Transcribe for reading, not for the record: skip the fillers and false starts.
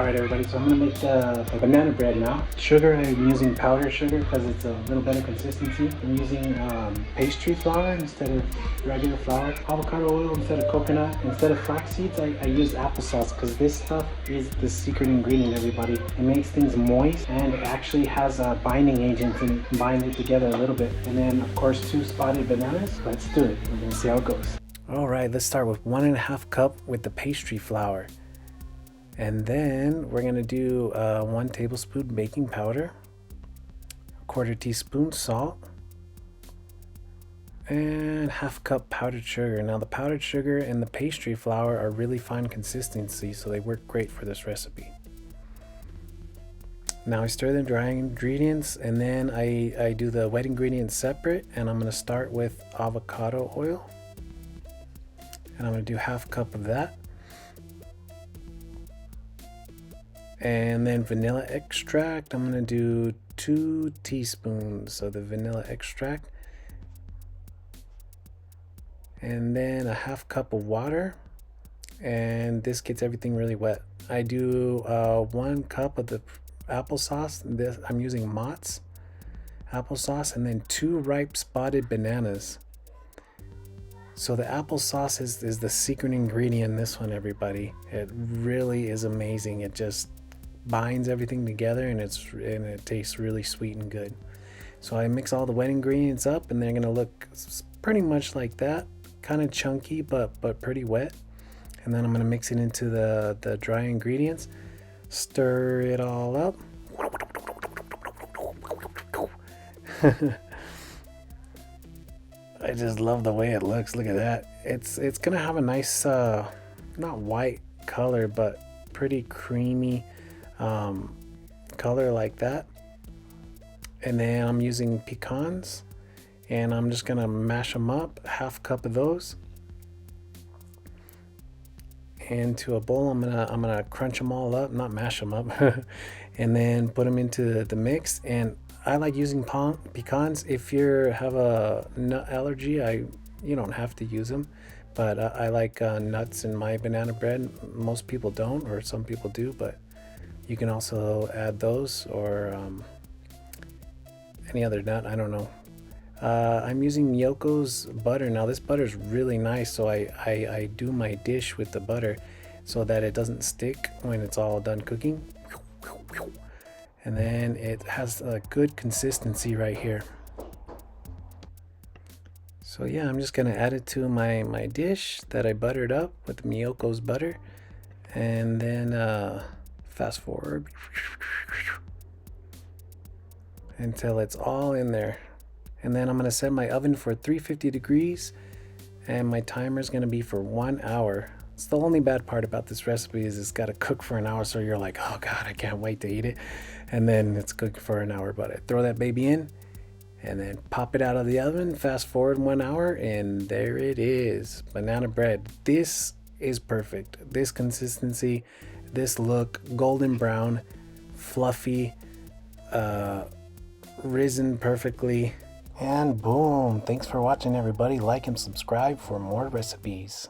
Alright everybody, so I'm going to make the banana bread now. Sugar, I'm using powdered sugar because it's a little better consistency. I'm using pastry flour instead of regular flour. Avocado oil instead of coconut. Instead of flax seeds, I use applesauce because this stuff is the secret ingredient, everybody. It makes things moist and it actually has binding agents in it. Bind it together a little bit. And then of course 2 spotted bananas. Let's do it. We're going to see how it goes. Alright, let's start with 1.5 cup with the pastry flour. And then we're going to do 1 tablespoon baking powder, 1/4 teaspoon salt, and 1/2 cup powdered sugar. Now the powdered sugar and the pastry flour are really fine consistency, so they work great for this recipe. Now I stir the dry ingredients, and then I do the wet ingredients separate, and I'm going to start with avocado oil. And I'm going to do 1/2 cup of that. And then vanilla extract, I'm going to do 2 teaspoons of the vanilla extract. And then 1/2 cup of water. And this gets everything really wet. I do 1 cup of the applesauce. This I'm using Mott's applesauce, and then 2 ripe spotted bananas. So the applesauce is the secret ingredient in this one, everybody. It really is amazing. It just binds everything together, and it tastes really sweet and good. So I mix all the wet ingredients up, and they're gonna look pretty much like that, kind of chunky but pretty wet. And then I'm gonna mix it into the dry ingredients, stir it all up. I just love the way it looks. Look at that. It's gonna have a nice not white color, but pretty creamy color like that. And then I'm using pecans, and I'm just gonna mash them up, 1/2 cup of those into a bowl. I'm gonna crunch them all up, not mash them up, and then put them into the mix. And I like using pecans. If you have a nut allergy, you don't have to use them, but I like nuts in my banana bread. Most people don't, or some people do, but you can also add those, or any other nut, I don't know. I'm using Yoko's butter. Now this butter is really nice, so I do my dish with the butter so that it doesn't stick when it's all done cooking. And then it has a good consistency right here. So yeah, I'm just gonna add it to my dish that I buttered up with Miyoko's butter, and then fast forward until it's all in there. And then I'm gonna set my oven for 350 degrees, and my timer is gonna be for 1 hour. It's the only bad part about this recipe is it's gotta cook for an hour, so you're like, oh god, I can't wait to eat it. And then it's cooked for an hour, but I throw that baby in and then pop it out of the oven, fast forward 1 hour, and there it is, banana bread. This is perfect. This consistency, this look, golden brown, fluffy, risen perfectly, and boom. Thanks for watching, everybody. Like and subscribe for more recipes.